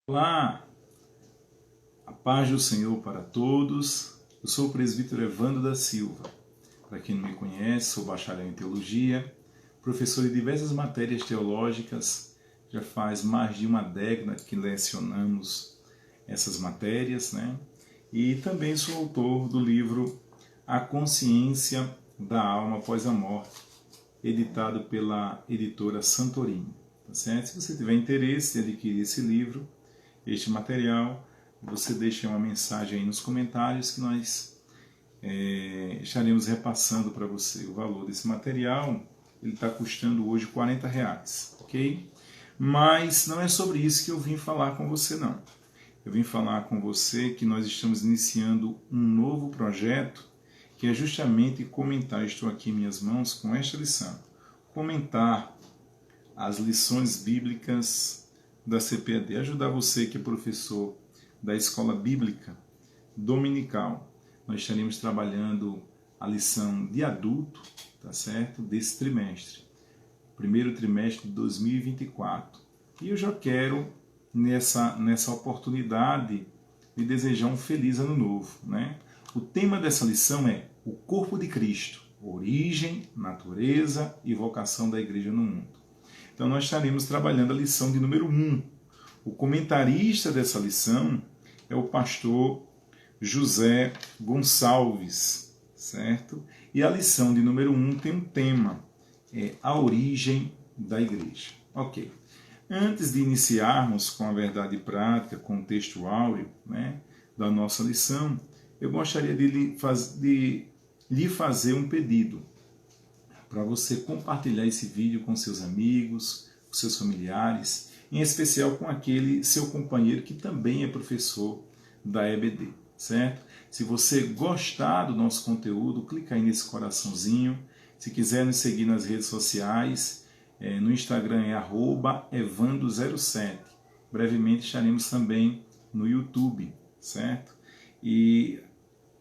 Olá, a paz do Senhor para todos. Eu sou o presbítero Evandro da Silva. Para quem não me conhece, sou bacharel em teologia, professor de diversas matérias teológicas. Já faz mais de uma década que lecionamos essas matérias, né? E também sou autor do livro A Consciência da Alma Após a Morte, editado pela editora Santorini. Tá certo? Se você tiver interesse em adquirir esse livro, este material, você deixa uma mensagem aí nos comentários que nós estaremos repassando para você. O valor desse material, ele está custando hoje R$40, ok? Mas não é sobre isso que eu vim falar com você, não. Eu vim falar com você que nós estamos iniciando um novo projeto, que é justamente comentar, estou aqui em minhas mãos com esta lição, comentar as lições bíblicas da CPAD, ajudar você que é professor da Escola Bíblica Dominical. Nós estaremos trabalhando a lição de adulto, tá certo? Desse trimestre, primeiro trimestre de 2024. E eu já quero, nessa oportunidade, lhe desejar um feliz ano novo, né? O tema dessa lição é o corpo de Cristo, origem, natureza e vocação da igreja no mundo. Então nós estaremos trabalhando a lição de número 1. O comentarista dessa lição é o pastor José Gonçalves, certo? E a lição de número 1 tem um tema, a origem da igreja. Ok. Antes de iniciarmos com a verdade prática, com o texto áureo, né, da nossa lição, eu gostaria de lhe fazer um pedido, para você compartilhar esse vídeo com seus amigos, com seus familiares, em especial com aquele seu companheiro que também é professor da EBD, certo? Se você gostar do nosso conteúdo, clica aí nesse coraçãozinho. Se quiser nos seguir nas redes sociais, no Instagram é @evando07. Brevemente estaremos também no YouTube, certo? E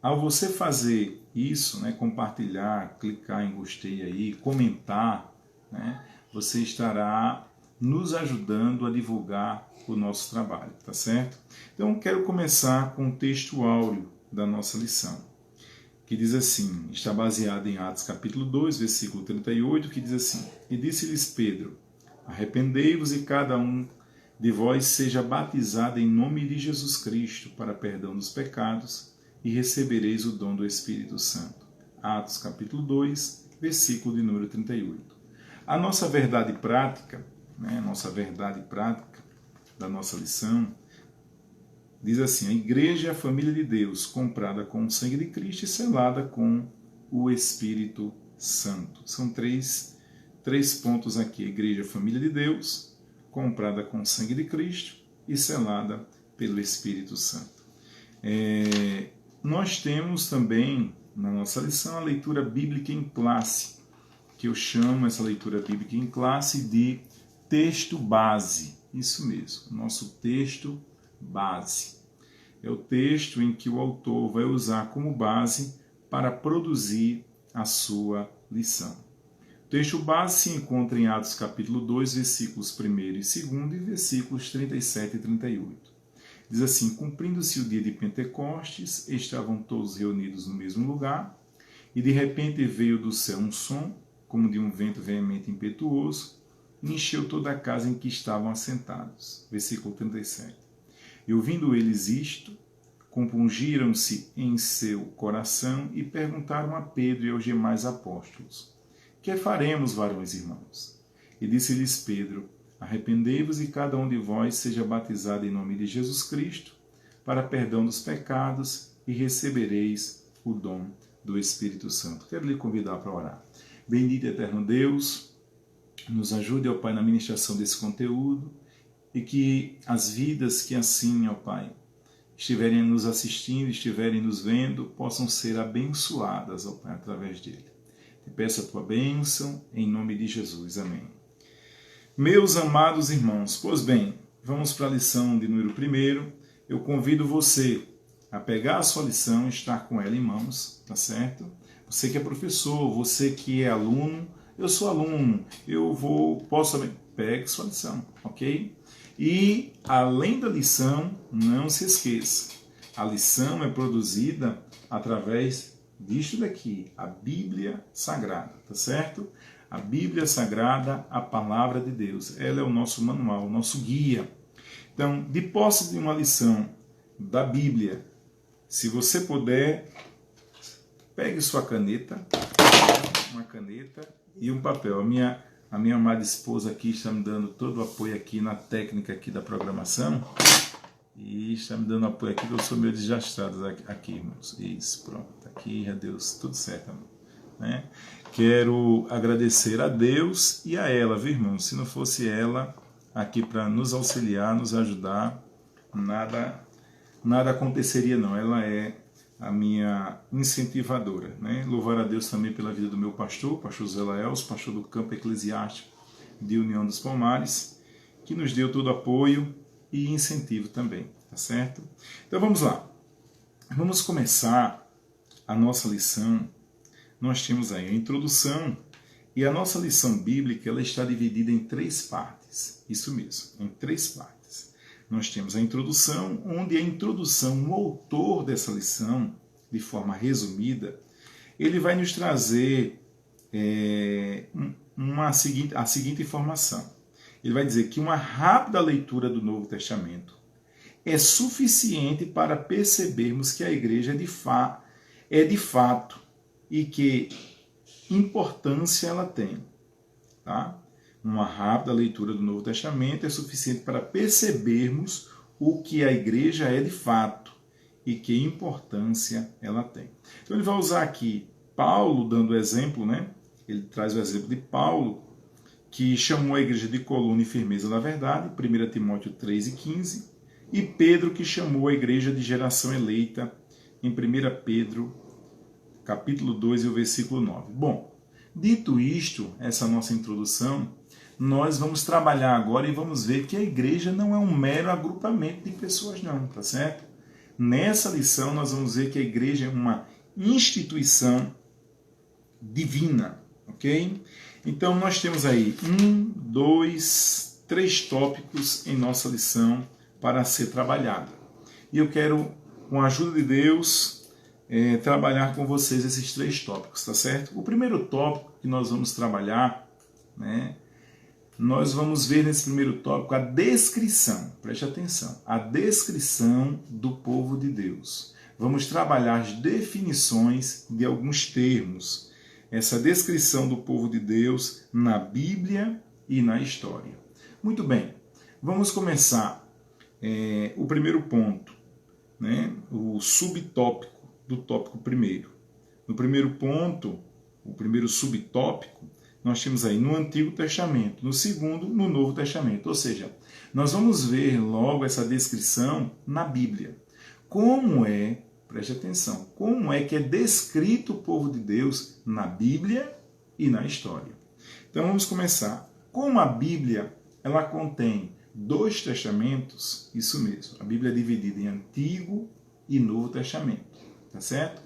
ao você fazer isso, né, compartilhar, clicar em gostei aí, comentar, né, você estará nos ajudando a divulgar o nosso trabalho, tá certo? Então quero começar com o texto áureo da nossa lição, que diz assim, está baseado em Atos capítulo 2, versículo 38, que diz assim: E disse-lhes Pedro, arrependei-vos e cada um de vós seja batizado em nome de Jesus Cristo para perdão dos pecados, e recebereis o dom do Espírito Santo. Atos capítulo 2, versículo de número 38. A nossa verdade prática, né, da nossa lição, diz assim: a igreja é a família de Deus, comprada com o sangue de Cristo e selada com o Espírito Santo. São três pontos aqui. A igreja é a família de Deus, comprada com o sangue de Cristo e selada pelo Espírito Santo. Nós temos também, na nossa lição, a leitura bíblica em classe, que eu chamo essa leitura bíblica em classe de texto base. Isso mesmo, nosso texto base. É o texto em que o autor vai usar como base para produzir a sua lição. O texto base se encontra em Atos capítulo 2, versículos 1 e 2 e versículos 37 e 38. Diz assim: cumprindo-se o dia de Pentecostes, estavam todos reunidos no mesmo lugar, e de repente veio do céu um som, como de um vento veemente e impetuoso, e encheu toda a casa em que estavam assentados. Versículo 37. E ouvindo eles isto, compungiram-se em seu coração e perguntaram a Pedro e aos demais apóstolos: que faremos, varões irmãos? E disse-lhes Pedro: arrependei-vos e cada um de vós seja batizado em nome de Jesus Cristo para perdão dos pecados e recebereis o dom do Espírito Santo. Quero lhe convidar para orar. Bendito e eterno Deus, nos ajude, ó Pai, na ministração desse conteúdo e que as vidas que assim, ó Pai, estiverem nos assistindo, estiverem nos vendo, possam ser abençoadas, ó Pai, através dele. Te peço a tua bênção, em nome de Jesus. Amém. Meus amados irmãos, pois bem, vamos para a lição de número 1. Eu convido você a pegar a sua lição e estar com ela em mãos, tá certo? Você que é professor, você que é aluno, eu sou aluno, posso também, pegue sua lição, ok? E, além da lição, não se esqueça, a lição é produzida através disto daqui, a Bíblia Sagrada, tá certo? A Bíblia Sagrada, a Palavra de Deus, ela é o nosso manual, o nosso guia. Então, de posse de uma lição da Bíblia, se você puder, pegue sua caneta, uma caneta e um papel. A minha amada esposa aqui está me dando todo o apoio aqui na técnica aqui da programação e está me dando apoio aqui, que eu sou meio desastrado aqui, irmãos. Isso, pronto, aqui já deu tudo certo, amor. Né? Quero agradecer a Deus e a ela, viu, irmãos? Se não fosse ela aqui para nos auxiliar, nos ajudar, nada aconteceria não. Ela é a minha incentivadora, né? Louvar a Deus também pela vida do meu pastor José Laels, pastor do campo eclesiástico de União dos Palmares, que nos deu todo apoio e incentivo também, tá certo? Então vamos lá, vamos começar a nossa lição. Nós temos aí a introdução e a nossa lição bíblica, ela está dividida em 3 partes, isso mesmo, em 3 partes. Nós temos a introdução, onde a introdução, o autor dessa lição, de forma resumida, ele vai nos trazer a seguinte informação. Ele vai dizer que uma rápida leitura do Novo Testamento é suficiente para percebermos que a igreja é de fato e que importância ela tem, tá? Uma rápida leitura do Novo Testamento é suficiente para percebermos o que a igreja é de fato e que importância ela tem. Então ele vai usar aqui Paulo dando exemplo, né? Ele traz o exemplo de Paulo, que chamou a igreja de coluna e firmeza da verdade, 1 Timóteo 3:15, e Pedro, que chamou a igreja de geração eleita, em 1 Pedro, capítulo 2 e o versículo 9. Bom, dito isto, essa nossa introdução, nós vamos trabalhar agora e vamos ver que a igreja não é um mero agrupamento de pessoas não, tá certo? Nessa lição nós vamos ver que a igreja é uma instituição divina, ok? Então nós temos aí 1, 2, 3 tópicos em nossa lição para ser trabalhada. E eu quero, com a ajuda de Deus, trabalhar com vocês esses 3 tópicos, tá certo? O primeiro tópico que nós vamos trabalhar, né? Nós vamos ver nesse primeiro tópico a descrição, preste atenção, a descrição do povo de Deus. Vamos trabalhar as definições de alguns termos, essa descrição do povo de Deus na Bíblia e na história. Muito bem, vamos começar o primeiro ponto, né? O subtópico do tópico primeiro. No primeiro ponto, o primeiro subtópico, nós temos aí no Antigo Testamento, no segundo, no Novo Testamento. Ou seja, nós vamos ver logo essa descrição na Bíblia. Preste atenção, como é que é descrito o povo de Deus na Bíblia e na história. Então vamos começar. Como a Bíblia ela contém 2 testamentos, isso mesmo, a Bíblia é dividida em Antigo e Novo Testamento, tá certo?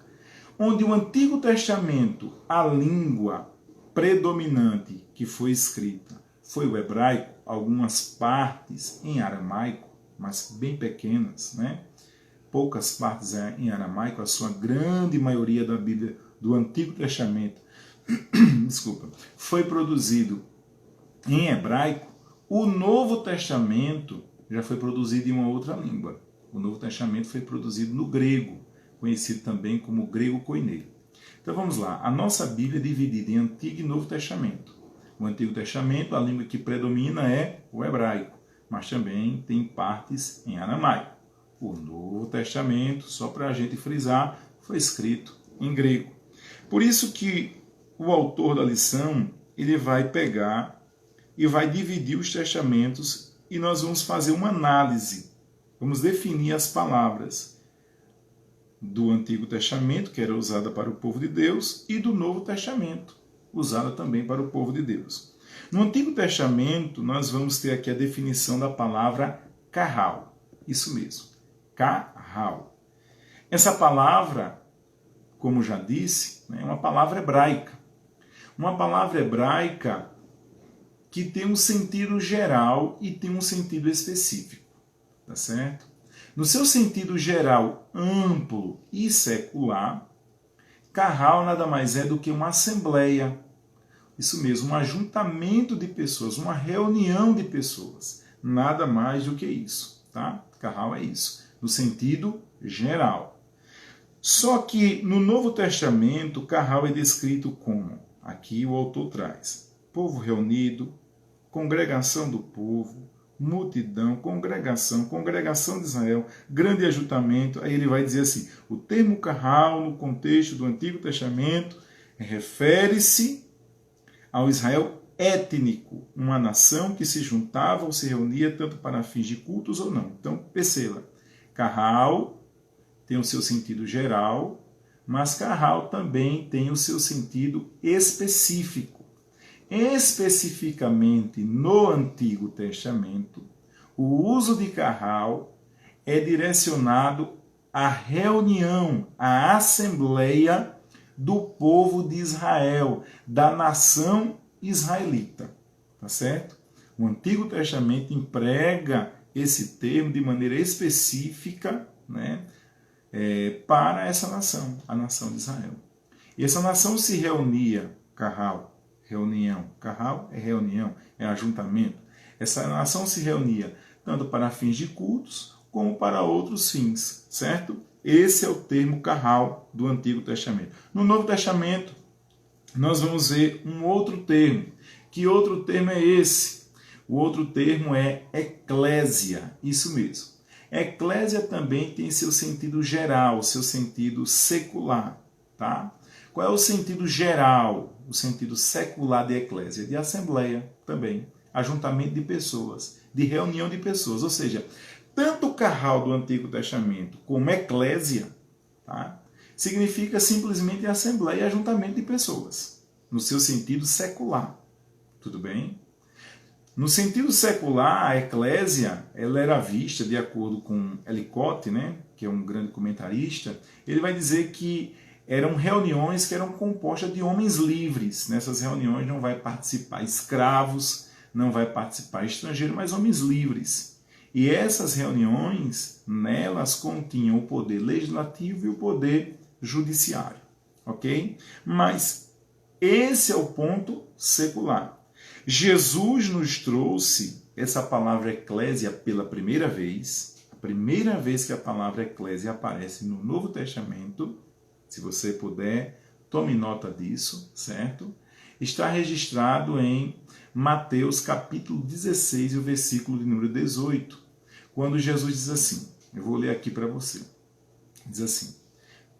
Onde o Antigo Testamento, a língua predominante que foi escrita foi o hebraico, algumas partes em aramaico, mas bem pequenas, né? Poucas partes em aramaico, a sua grande maioria da Bíblia do Antigo Testamento, desculpa, foi produzido em hebraico. O Novo Testamento já foi produzido em uma outra língua. O Novo Testamento foi produzido no grego, conhecido também como grego koiné. Então vamos lá, a nossa Bíblia é dividida em Antigo e Novo Testamento. O Antigo Testamento, a língua que predomina é o hebraico, mas também tem partes em aramaico. O Novo Testamento, só para a gente frisar, foi escrito em grego. Por isso que o autor da lição, ele vai pegar e vai dividir os testamentos e nós vamos fazer uma análise. Vamos definir as palavras do Antigo Testamento, que era usada para o povo de Deus, e do Novo Testamento, usada também para o povo de Deus. No Antigo Testamento, nós vamos ter aqui a definição da palavra carral. Isso mesmo, carral. Essa palavra, como já disse, é uma palavra hebraica. Uma palavra hebraica que tem um sentido geral e tem um sentido específico, tá certo? No seu sentido geral, amplo e secular, Carral nada mais é do que uma assembleia, isso mesmo, um ajuntamento de pessoas, uma reunião de pessoas, nada mais do que isso, tá? Carral é isso, no sentido geral. Só que no Novo Testamento, Carral é descrito como, aqui o autor traz, povo reunido, congregação do povo, multidão, congregação de Israel, grande ajuntamento. Aí ele vai dizer assim, o termo Carral, no contexto do Antigo Testamento, refere-se ao Israel étnico, uma nação que se juntava ou se reunia tanto para fins de cultos ou não. Então, perceba, Carral tem o seu sentido geral, mas Carral também tem o seu sentido específico. Especificamente no Antigo Testamento, o uso de Carral é direcionado à reunião, à assembleia do povo de Israel, da nação israelita, tá certo? O Antigo Testamento emprega esse termo de maneira específica, né, para essa nação, a nação de Israel. E essa nação se reunia, Carral, reunião, Carral é reunião, é ajuntamento. Essa nação se reunia tanto para fins de cultos como para outros fins, certo? Esse é o termo Carral do Antigo Testamento. No Novo Testamento, nós vamos ver um outro termo. Que outro termo é esse? O outro termo é eclésia, isso mesmo. Eclésia também tem seu sentido geral, seu sentido secular, tá? Qual é o sentido geral, o sentido secular de eclésia? De assembleia também, ajuntamento de pessoas, de reunião de pessoas. Ou seja, tanto o Carral do Antigo Testamento como eclésia, tá, significa simplesmente assembleia e ajuntamento de pessoas, no seu sentido secular. Tudo bem? No sentido secular, a eclésia ela era vista, de acordo com Elicote, né, que é um grande comentarista, ele vai dizer que eram reuniões que eram compostas de homens livres. Nessas reuniões não vai participar escravos, não vai participar estrangeiro, mas homens livres. E essas reuniões, nelas continham o poder legislativo e o poder judiciário, ok? Mas esse é o ponto secular. Jesus nos trouxe essa palavra eclésia pela primeira vez, a primeira vez que a palavra eclésia aparece no Novo Testamento. Se você puder, tome nota disso, certo? Está registrado em Mateus capítulo 16, o versículo de número 18, quando Jesus diz assim, eu vou ler aqui para você, diz assim,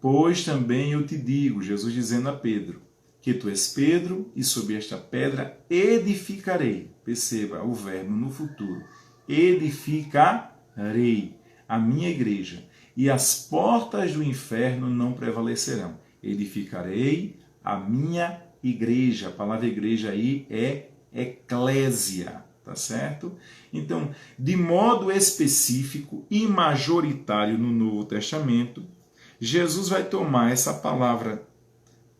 pois também eu te digo, Jesus dizendo a Pedro, que tu és Pedro, e sobre esta pedra edificarei, perceba o verbo no futuro, edificarei a minha igreja, e as portas do inferno não prevalecerão. Edificarei a minha igreja. A palavra igreja aí é eclésia, tá certo? Então, de modo específico e majoritário no Novo Testamento, Jesus vai tomar essa palavra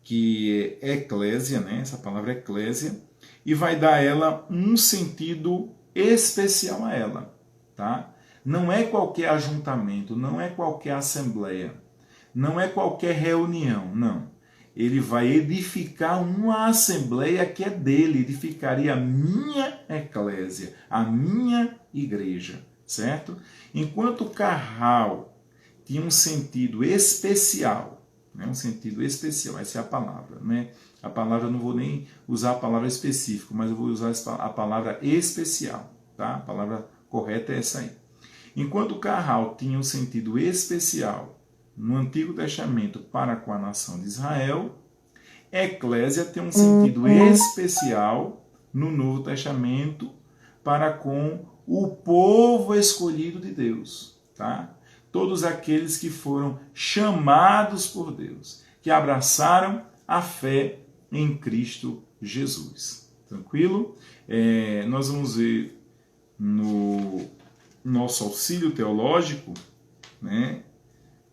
que é eclésia, né? Essa palavra eclésia, e vai dar a ela um sentido especial a ela, tá? Não é qualquer ajuntamento, não é qualquer assembleia, não é qualquer reunião, não. Ele vai edificar uma assembleia que é dele, edificaria a minha eclésia, a minha igreja, certo? Enquanto Carral tinha um sentido especial, né? Um sentido especial, essa é a palavra, né? A palavra, não vou nem usar a palavra específico, mas eu vou usar a palavra especial, tá? A palavra correta é essa aí. Enquanto Carral tinha um sentido especial no Antigo Testamento para com a nação de Israel, eclésia tem um sentido especial no Novo Testamento para com o povo escolhido de Deus, tá? Todos aqueles que foram chamados por Deus, que abraçaram a fé em Cristo Jesus. Tranquilo? Nós vamos ver no nosso auxílio teológico, né,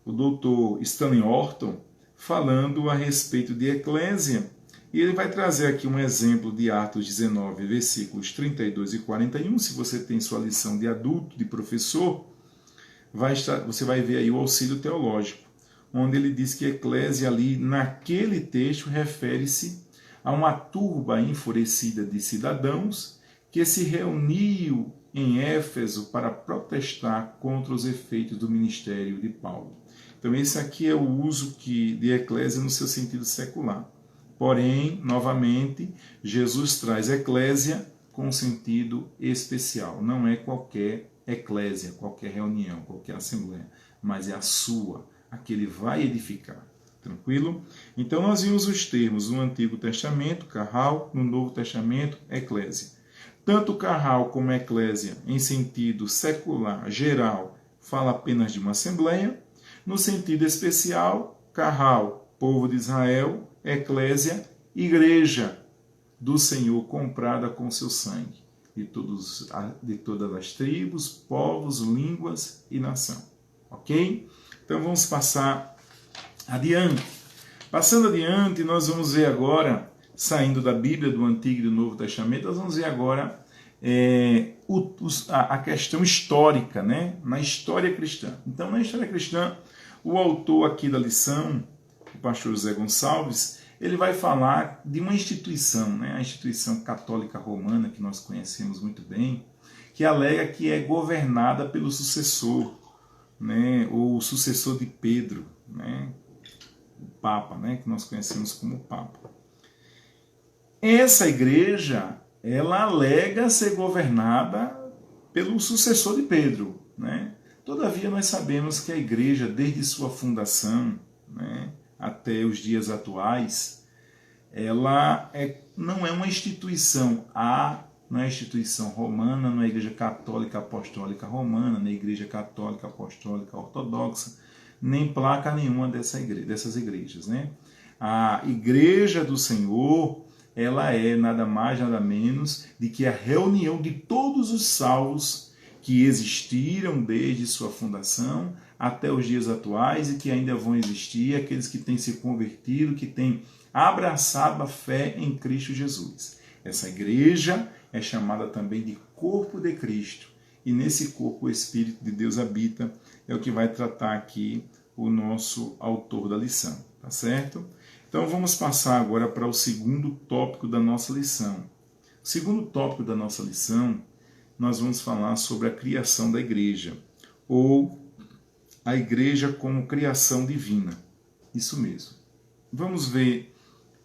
o doutor Stanley Orton falando a respeito de eclésia E ele vai trazer aqui um exemplo de Atos 19, versículos 32 e 41. Se você tem sua lição de adulto, de professor, você vai ver aí o auxílio teológico, onde ele diz que eclésia ali, naquele texto, refere-se a uma turba enfurecida de cidadãos que se reuniu em Éfeso para protestar contra os efeitos do ministério de Paulo. Então esse aqui é o uso de eclésia no seu sentido secular. Porém, novamente, Jesus traz eclésia com sentido especial. Não é qualquer eclésia, qualquer reunião, qualquer assembleia, mas é a sua, a que ele vai edificar. Tranquilo? Então nós vimos os termos no Antigo Testamento, carral, no Novo Testamento, eclésia. Tanto carral como eclésia, em sentido secular, geral, fala apenas de uma assembleia. No sentido especial, carral, povo de Israel, eclésia, igreja do Senhor comprada com seu sangue, de todas as tribos, povos, línguas e nação. Ok? Então vamos passar adiante. Passando adiante, nós vamos ver agora, saindo da Bíblia, do Antigo e do Novo Testamento, nós vamos ver agora a questão histórica, né? Na história cristã. Então, na história cristã, o autor aqui da lição, o pastor José Gonçalves, ele vai falar de uma instituição, né? A instituição católica romana, que nós conhecemos muito bem, que alega que é governada pelo sucessor, né? Ou o sucessor de Pedro, né? O Papa, né? Que nós conhecemos como Papa. Essa igreja, ela alega ser governada pelo sucessor de Pedro, né? Todavia, nós sabemos que a igreja, desde sua fundação, né, até os dias atuais, ela não é uma instituição, não é instituição romana, não é a igreja católica apostólica romana, nem a igreja católica apostólica ortodoxa, nem placa nenhuma dessas igrejas, né? A igreja do Senhor, ela é nada mais, nada menos de que a reunião de todos os salvos que existiram desde sua fundação até os dias atuais e que ainda vão existir, aqueles que têm se convertido, que têm abraçado a fé em Cristo Jesus. Essa igreja é chamada também de corpo de Cristo, e nesse corpo o Espírito de Deus habita, é o que vai tratar aqui o nosso autor da lição, tá certo? Então vamos passar agora para o segundo tópico da nossa lição. O segundo tópico da nossa lição, nós vamos falar sobre a criação da igreja, ou a igreja como criação divina. Isso mesmo. Vamos ver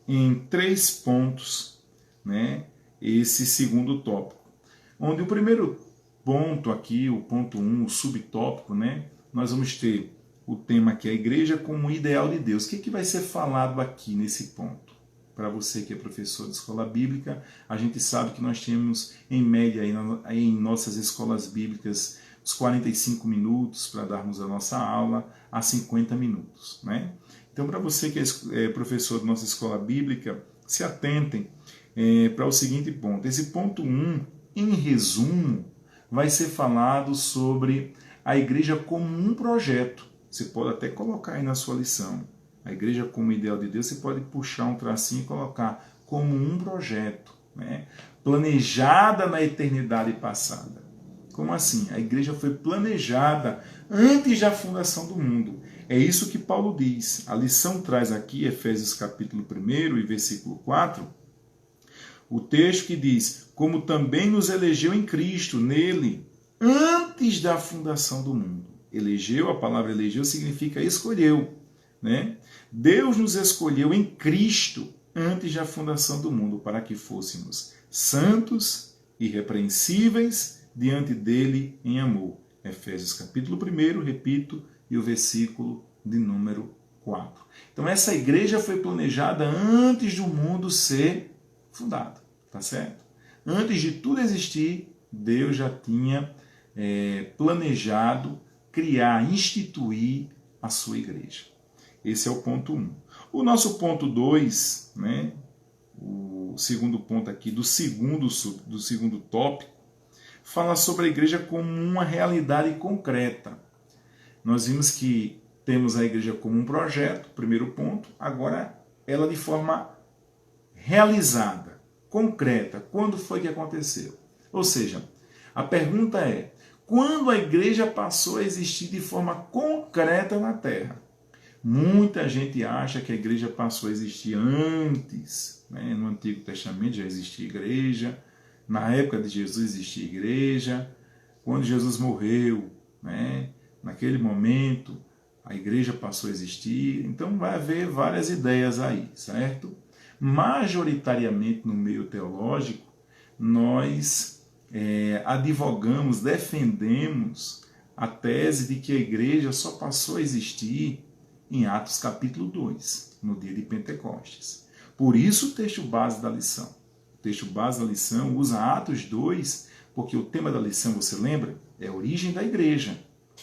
em 3 pontos, né, esse segundo tópico. Onde o primeiro ponto aqui, o ponto 1, o subtópico, né, nós vamos ter o tema que é a igreja como ideal de Deus. O que vai ser falado aqui nesse ponto? Para você que é professor de escola bíblica, a gente sabe que nós temos, em média, aí em nossas escolas bíblicas, os 45 minutos para darmos a nossa aula a 50 minutos. Né? Então, para você que é professor de nossa escola bíblica, se atentem para o seguinte ponto. Esse ponto 1, em resumo, vai ser falado sobre a igreja como um projeto. Você pode até colocar aí na sua lição. A igreja como ideal de Deus, você pode puxar um tracinho e colocar como um projeto, né? Planejada na eternidade passada. Como assim? A igreja foi planejada antes da fundação do mundo. É isso que Paulo diz. A lição traz aqui, Efésios capítulo 1 e versículo 4, o texto que diz: como também nos elegeu em Cristo, nele, antes da fundação do mundo. Elegeu, a palavra elegeu significa escolheu, né? Deus nos escolheu em Cristo antes da fundação do mundo para que fôssemos santos, irrepreensíveis diante dele em amor. Efésios capítulo 1, repito, e o versículo de número 4. Então essa igreja foi planejada antes do mundo ser fundado, tá certo? Antes de tudo existir, Deus já tinha planejado criar, instituir a sua igreja. Esse é o ponto 1. O nosso ponto 2, né, o segundo ponto aqui do segundo tópico, fala sobre a igreja como uma realidade concreta. Nós vimos que temos a igreja como um projeto, primeiro ponto, agora ela de forma realizada, concreta. Quando foi que aconteceu? Ou seja, a pergunta é, quando a igreja passou a existir de forma concreta na Terra? Muita gente acha que a igreja passou a existir antes, né? No Antigo Testamento já existia igreja, na época de Jesus existia igreja, quando Jesus morreu, né? Naquele momento a igreja passou a existir. Então vai haver várias ideias aí, certo? Majoritariamente no meio teológico, nós advogamos, defendemos a tese de que a igreja só passou a existir em Atos capítulo 2, no dia de Pentecostes. Por isso o texto base da lição. O texto base da lição usa Atos 2, porque o tema da lição, você lembra? É a origem da igreja,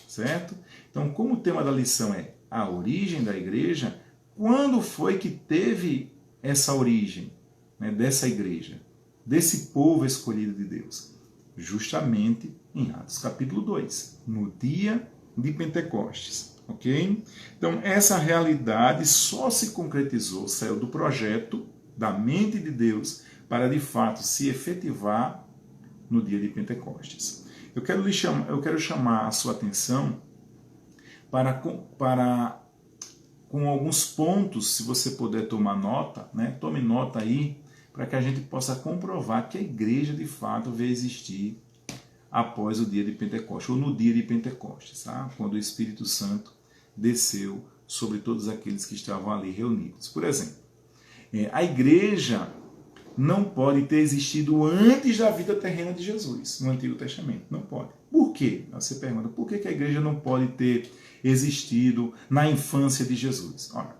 certo? Então, como o tema da lição é a origem da igreja, quando foi que teve essa origem, né, dessa igreja, desse povo escolhido de Deus? Justamente em Atos capítulo 2, no dia de Pentecostes. Ok? Então, essa realidade só se concretizou, saiu do projeto, da mente de Deus, para de fato se efetivar no dia de Pentecostes. Eu quero chamar a sua atenção para com alguns pontos, se você puder tomar nota, né? Tome nota aí, para que a gente possa comprovar que a igreja de fato veio existir após o dia de Pentecostes, ou no dia de Pentecostes, tá? Quando o Espírito Santo desceu sobre todos aqueles que estavam ali reunidos. Por exemplo, a igreja não pode ter existido antes da vida terrena de Jesus, no Antigo Testamento. Não pode. Por quê? Você pergunta, por que a igreja não pode ter existido na infância de Jesus? Olha,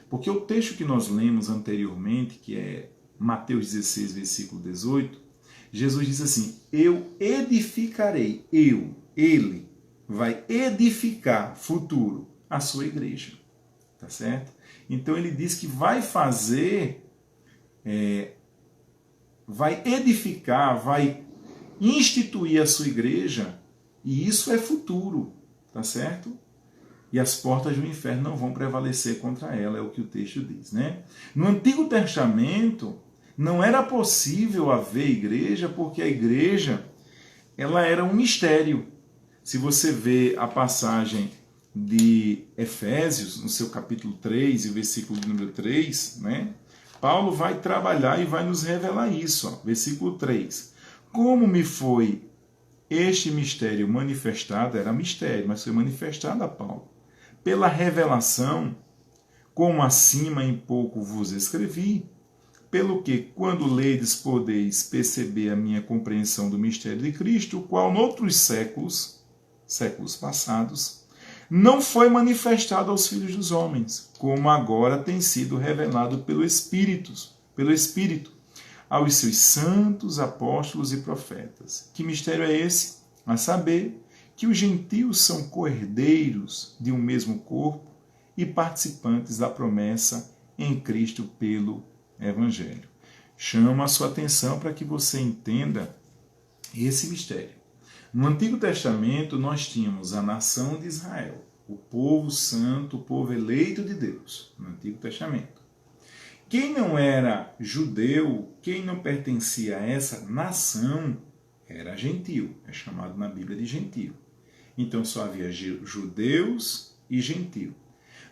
porque o texto que nós lemos anteriormente, que é Mateus 16, versículo 18, Jesus diz assim, eu edificarei, ele vai edificar futuro a sua igreja, tá certo? Então ele diz que vai fazer, vai edificar, vai instituir a sua igreja, e isso é futuro, tá certo? E as portas do inferno não vão prevalecer contra ela, é o que o texto diz, né? No Antigo Testamento, não era possível haver igreja, porque a igreja, ela era um mistério. Se você vê a passagem de Efésios, no seu capítulo 3, e o versículo número 3, né? Paulo vai trabalhar e vai nos revelar isso, ó, versículo 3. Como me foi este mistério manifestado, era mistério, mas foi manifestado a Paulo, pela revelação, como acima em pouco vos escrevi, pelo que, quando ledes, podeis perceber a minha compreensão do mistério de Cristo, o qual, noutros séculos passados, não foi manifestado aos filhos dos homens, como agora tem sido revelado pelo Espírito, aos seus santos, apóstolos e profetas. Que mistério é esse? A saber, que os gentios são co-herdeiros de um mesmo corpo e participantes da promessa em Cristo pelo Evangelho. Chamo a sua atenção para que você entenda esse mistério. No Antigo Testamento, nós tínhamos a nação de Israel, o povo santo, o povo eleito de Deus, no Antigo Testamento. Quem não era judeu, quem não pertencia a essa nação, era gentio, é chamado na Bíblia de gentio. Então só havia judeus e gentio.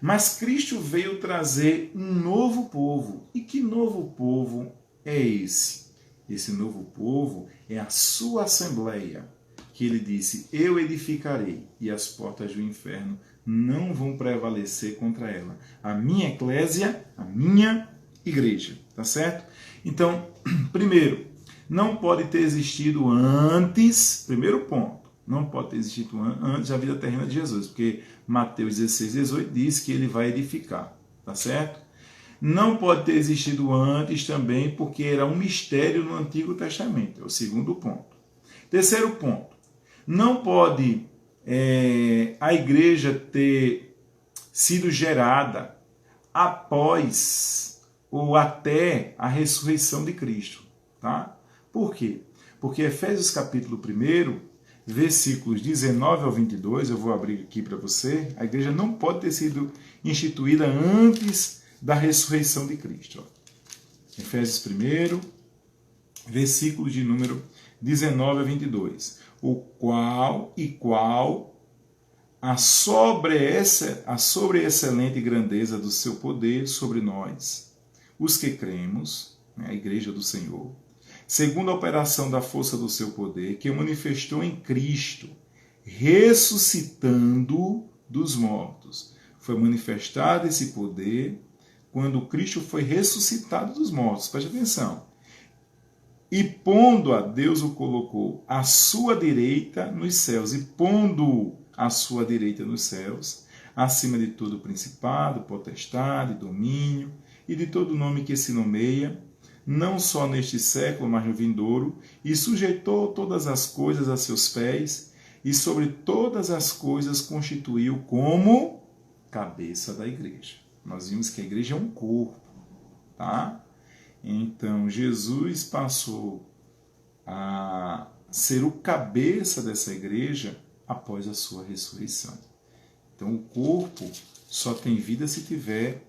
Mas Cristo veio trazer um novo povo. E que novo povo é esse? Esse novo povo é a sua assembleia, que ele disse, eu edificarei, e as portas do inferno não vão prevalecer contra ela. A minha eclésia, a minha igreja, tá certo? Então, primeiro, não pode ter existido antes, primeiro ponto, não pode ter existido antes da vida terrena de Jesus, porque Mateus 16, 18 diz que ele vai edificar, tá certo? Não pode ter existido antes também, porque era um mistério no Antigo Testamento, é o segundo ponto. Terceiro ponto, não pode a igreja ter sido gerada após ou até a ressurreição de Cristo, tá? Por quê? Porque Efésios capítulo 1, versículos 19 ao 22, eu vou abrir aqui para você, a igreja não pode ter sido instituída antes da ressurreição de Cristo. Efésios 1, versículos de número 19 a 22. O qual a sobreexcelente grandeza do seu poder sobre nós, os que cremos, a igreja do Senhor, segundo a operação da força do seu poder, que manifestou em Cristo, ressuscitando dos mortos. Foi manifestado esse poder quando Cristo foi ressuscitado dos mortos. Preste atenção. E pondo a Deus o colocou à sua direita nos céus, e pondo à sua direita nos céus, acima de todo principado, potestade, domínio, e de todo nome que se nomeia, não só neste século, mas no vindouro, e sujeitou todas as coisas a seus pés, e sobre todas as coisas constituiu como cabeça da igreja. Nós vimos que a igreja é um corpo, tá? Então, Jesus passou a ser o cabeça dessa igreja após a sua ressurreição. Então, o corpo só tem vida se tiver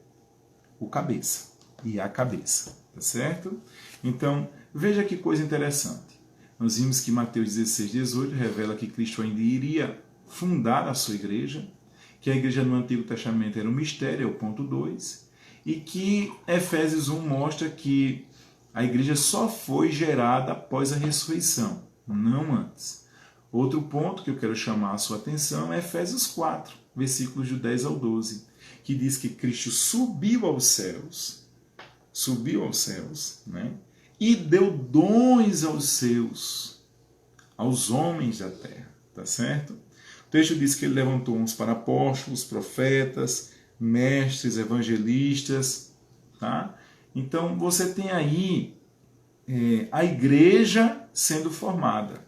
o cabeça e a cabeça, tá certo? Então, veja que coisa interessante. Nós vimos que Mateus 16, 18 revela que Cristo ainda iria fundar a sua igreja, que a igreja no Antigo Testamento era um mistério, é o ponto 2, e que Efésios 1 mostra que a igreja só foi gerada após a ressurreição, não antes. Outro ponto que eu quero chamar a sua atenção é Efésios 4, versículos de 10 ao 12, que diz que Cristo subiu aos céus, né? E deu dons aos homens da terra, tá certo? O texto diz que ele levantou uns para apóstolos, profetas, mestres, evangelistas, tá? Então você tem aí a igreja sendo formada.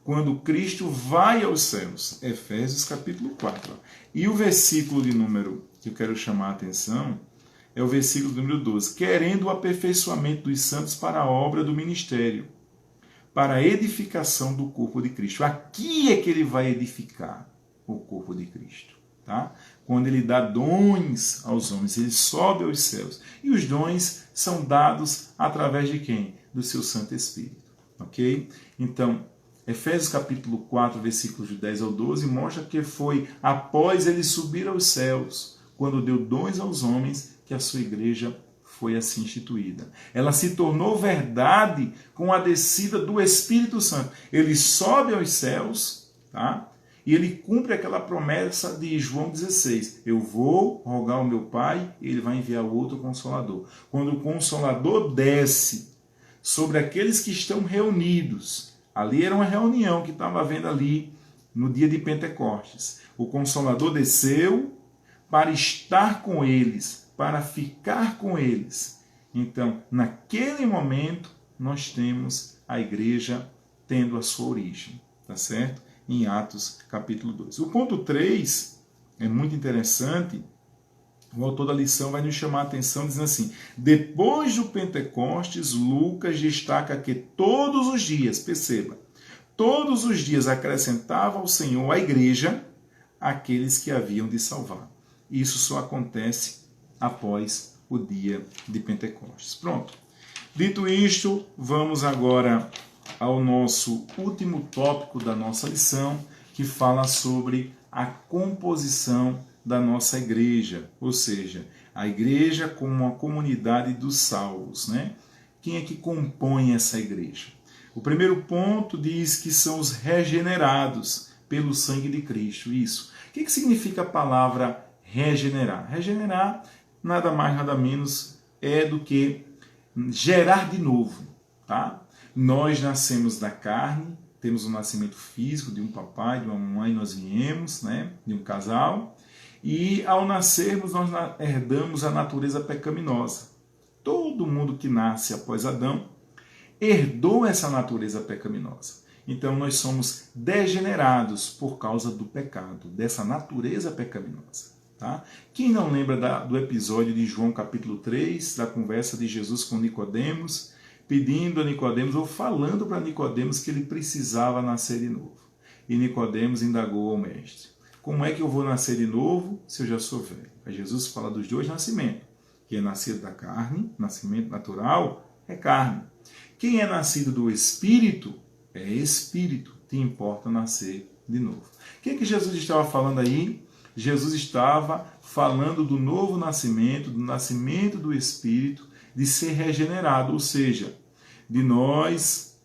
Quando Cristo vai aos céus, Efésios capítulo 4. E o versículo de número que eu quero chamar a atenção é o versículo número 12. Querendo o aperfeiçoamento dos santos para a obra do ministério, para a edificação do corpo de Cristo. Aqui é que ele vai edificar o corpo de Cristo. Tá? Quando ele dá dons aos homens, ele sobe aos céus. E os dons são dados através de quem? Do seu Santo Espírito. Ok? Então, Efésios capítulo 4, versículos de 10 ao 12, mostra que foi após ele subir aos céus, quando deu dons aos homens, que a sua igreja foi assim instituída. Ela se tornou verdade com a descida do Espírito Santo. Ele sobe aos céus, tá? E ele cumpre aquela promessa de João 16. Eu vou rogar ao meu Pai e ele vai enviar outro Consolador. Quando o Consolador desce sobre aqueles que estão reunidos, ali era uma reunião que estava havendo ali no dia de Pentecostes. O Consolador desceu para estar com eles, para ficar com eles. Então, naquele momento, nós temos a igreja tendo a sua origem, tá certo? Em Atos capítulo 2. O ponto 3 é muito interessante. O autor da lição vai nos chamar a atenção dizendo assim: depois do Pentecostes, Lucas destaca que todos os dias, perceba, todos os dias acrescentava ao Senhor à igreja aqueles que haviam de salvar. Isso só acontece após o dia de Pentecostes. Pronto. Dito isto, vamos agora ao nosso último tópico da nossa lição, que fala sobre a composição da nossa igreja, ou seja, a igreja como uma comunidade dos salvos, né? Quem é que compõe essa igreja? O primeiro ponto diz que são os regenerados pelo sangue de Cristo. Isso. O que significa a palavra regenerar? Regenerar nada mais, nada menos é do que gerar de novo, tá? Nós nascemos da carne, temos um nascimento físico de um papai, de uma mamãe, nós viemos, né, de um casal, e ao nascermos nós herdamos a natureza pecaminosa. Todo mundo que nasce após Adão herdou essa natureza pecaminosa. Então nós somos degenerados por causa do pecado, dessa natureza pecaminosa. Tá? Quem não lembra do episódio de João capítulo 3, da conversa de Jesus com Nicodemos, pedindo a Nicodemos, ou falando para Nicodemos que ele precisava nascer de novo. E Nicodemos indagou ao mestre: como é que eu vou nascer de novo se eu já sou velho? Aí Jesus fala dos dois nascimentos, que é nascido da carne, nascimento natural, é carne. Quem é nascido do Espírito, é Espírito. Te importa nascer de novo. O que Jesus estava falando aí? Jesus estava falando do novo nascimento, do nascimento do Espírito, de ser regenerado, ou seja, de nós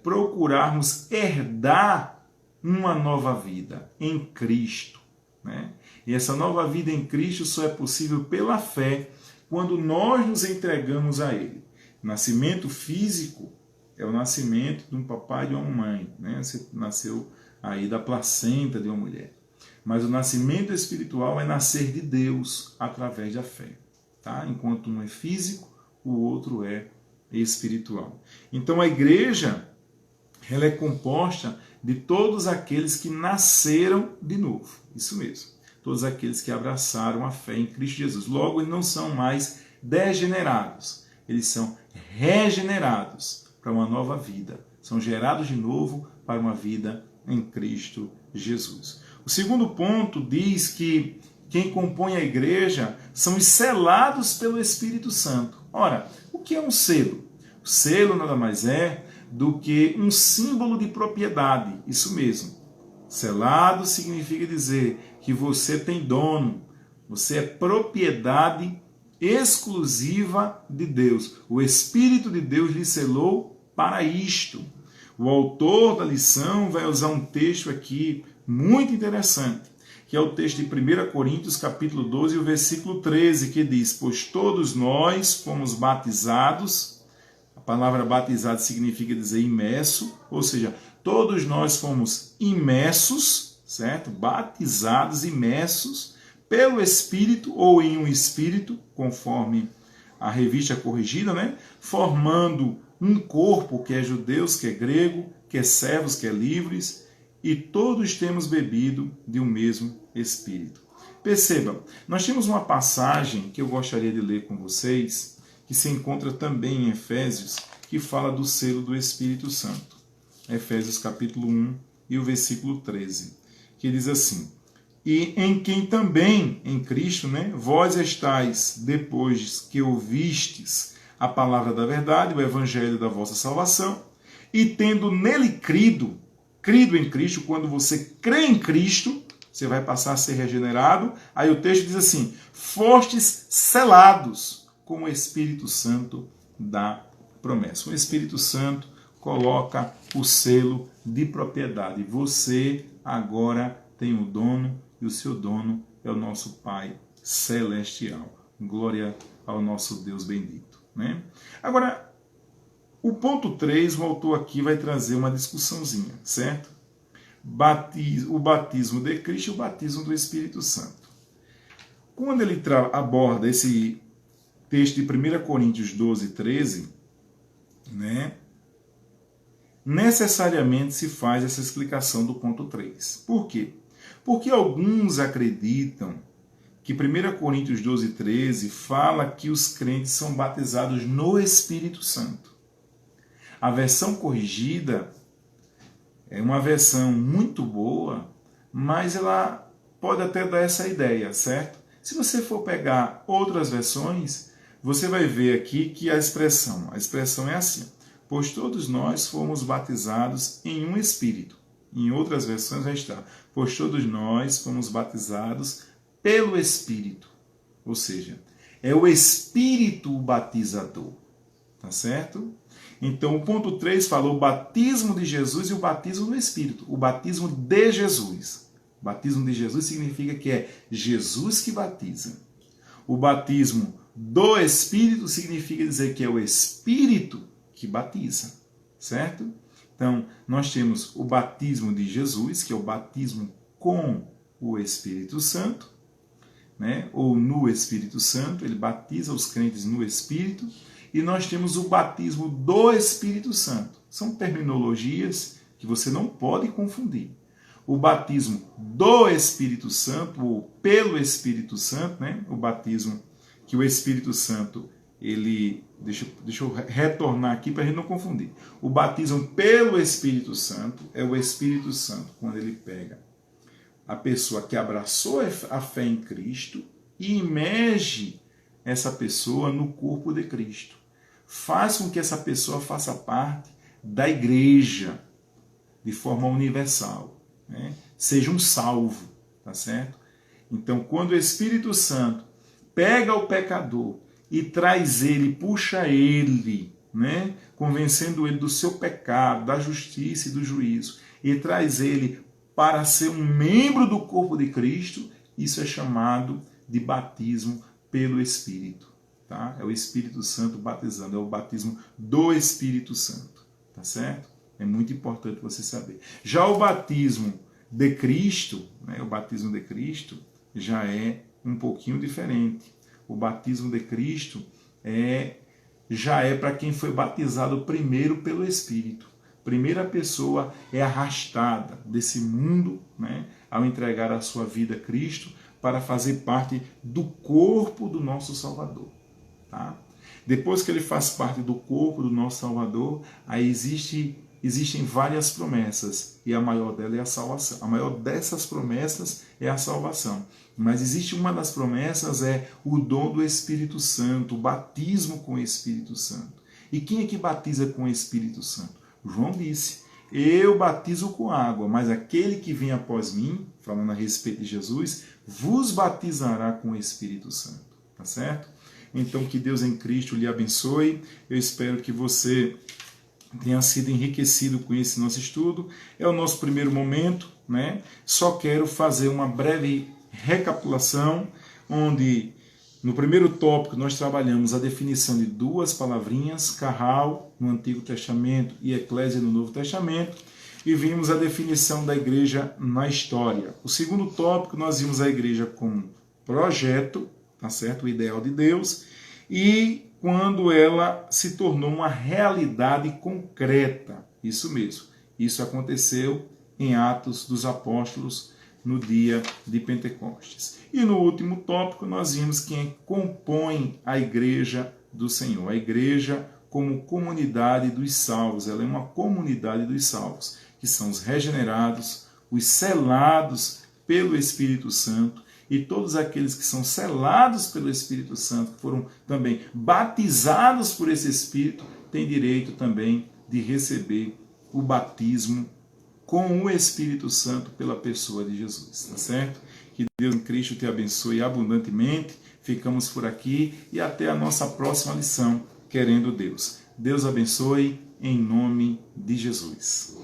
procurarmos herdar uma nova vida em Cristo. Né? E essa nova vida em Cristo só é possível pela fé, quando nós nos entregamos a Ele. Nascimento físico é o nascimento de um papai e de uma mãe. Né? Você nasceu aí da placenta de uma mulher. Mas o nascimento espiritual é nascer de Deus através da fé. Tá? Enquanto um é físico, o outro é espiritual. Então a igreja ela é composta de todos aqueles que nasceram de novo. Isso mesmo. Todos aqueles que abraçaram a fé em Cristo Jesus. Logo, eles não são mais degenerados. Eles são regenerados para uma nova vida. São gerados de novo para uma vida em Cristo Jesus. O segundo ponto diz que quem compõe a igreja são os selados pelo Espírito Santo. Ora, o que é um selo? O selo nada mais é do que um símbolo de propriedade. Isso mesmo. Selado significa dizer que você tem dono. Você é propriedade exclusiva de Deus. O Espírito de Deus lhe selou para isto. O autor da lição vai usar um texto aqui muito interessante, que é o texto de 1 Coríntios, capítulo 12, o versículo 13, que diz: pois todos nós fomos batizados. A palavra batizado significa dizer imerso, ou seja, todos nós fomos imersos, certo? Batizados, imersos, pelo Espírito ou em um Espírito, conforme a revista corrigida, né? Formando um corpo que é judeus, que é grego, que é servos, que é livres, e todos temos bebido de um mesmo Espírito. Percebam, nós temos uma passagem que eu gostaria de ler com vocês, que se encontra também em Efésios, que fala do selo do Espírito Santo. Efésios capítulo 1 e o versículo 13, que diz assim: e em quem também, em Cristo, né, vós estáis, depois que ouvistes a palavra da verdade, o evangelho da vossa salvação, e tendo nele crido em Cristo, quando você crê em Cristo, você vai passar a ser regenerado. Aí o texto diz assim: fostes selados com o Espírito Santo da promessa. O Espírito Santo coloca o selo de propriedade. Você agora tem o dono, e o seu dono é o nosso Pai Celestial. Glória ao nosso Deus bendito. Né? Agora, o ponto 3, o autor aqui vai trazer uma discussãozinha, certo? O batismo de Cristo e o batismo do Espírito Santo. Quando ele aborda esse texto de 1 Coríntios 12, 13, né, necessariamente se faz essa explicação do ponto 3. Por quê? Porque alguns acreditam que 1 Coríntios 12, 13 fala que os crentes são batizados no Espírito Santo. A versão corrigida é uma versão muito boa, mas ela pode até dar essa ideia, certo? Se você for pegar outras versões, você vai ver aqui que a expressão é assim: pois todos nós fomos batizados em um Espírito. Em outras versões vai estar: pois todos nós fomos batizados pelo Espírito. Ou seja, é o Espírito o batizador. Tá certo? Então, o ponto 3 fala o batismo de Jesus e o batismo do Espírito. O batismo de Jesus. O batismo de Jesus significa que é Jesus que batiza. O batismo do Espírito significa dizer que é o Espírito que batiza. Certo? Então, nós temos o batismo de Jesus, que é o batismo com o Espírito Santo, né? Ou no Espírito Santo. Ele batiza os crentes no Espírito. E nós temos o batismo do Espírito Santo. São terminologias que você não pode confundir. O batismo do Espírito Santo, ou pelo Espírito Santo, né? O batismo que o Espírito Santo, ele... Deixa eu retornar aqui para a gente não confundir. O batismo pelo Espírito Santo é o Espírito Santo, quando ele pega a pessoa que abraçou a fé em Cristo e imerge essa pessoa no corpo de Cristo. Faz com que essa pessoa faça parte da igreja de forma universal, né? Seja um salvo, tá certo? Então, quando o Espírito Santo pega o pecador e traz ele, puxa ele, né? Convencendo ele do seu pecado, da justiça e do juízo, e traz ele para ser um membro do corpo de Cristo, isso é chamado de batismo pelo Espírito. Tá? É o Espírito Santo batizando, é o batismo do Espírito Santo. Tá certo? É muito importante você saber. Já o batismo de Cristo, né, o batismo de Cristo já é um pouquinho diferente. O batismo de Cristo já é para quem foi batizado primeiro pelo Espírito. Primeira pessoa é arrastada desse mundo, né, ao entregar a sua vida a Cristo para fazer parte do corpo do nosso Salvador. Tá? Depois que ele faz parte do corpo do nosso Salvador, aí existem várias promessas e a maior delas é a salvação. A maior dessas promessas é a salvação. Mas existe uma das promessas, é o dom do Espírito Santo, o batismo com o Espírito Santo. E quem é que batiza com o Espírito Santo? João disse, eu batizo com água, mas aquele que vem após mim, falando a respeito de Jesus, vos batizará com o Espírito Santo. Tá certo? Então, que Deus em Cristo lhe abençoe. Eu espero que você tenha sido enriquecido com esse nosso estudo. É o nosso primeiro momento, né? Só quero fazer uma breve recapitulação, onde no primeiro tópico nós trabalhamos a definição de duas palavrinhas, carral no Antigo Testamento e eclésia no Novo Testamento, e vimos a definição da igreja na história. O segundo tópico nós vimos a igreja como projeto, tá certo? O ideal de Deus, e quando ela se tornou uma realidade concreta. Isso mesmo. Isso aconteceu em Atos dos Apóstolos no dia de Pentecostes. E no último tópico nós vimos quem compõe a igreja do Senhor. A igreja como comunidade dos salvos. Ela é uma comunidade dos salvos, que são os regenerados, os selados pelo Espírito Santo, e todos aqueles que são selados pelo Espírito Santo, que foram também batizados por esse Espírito, têm direito também de receber o batismo com o Espírito Santo pela pessoa de Jesus, tá certo? Que Deus em Cristo te abençoe abundantemente. Ficamos por aqui e até a nossa próxima lição, querendo Deus. Deus abençoe em nome de Jesus.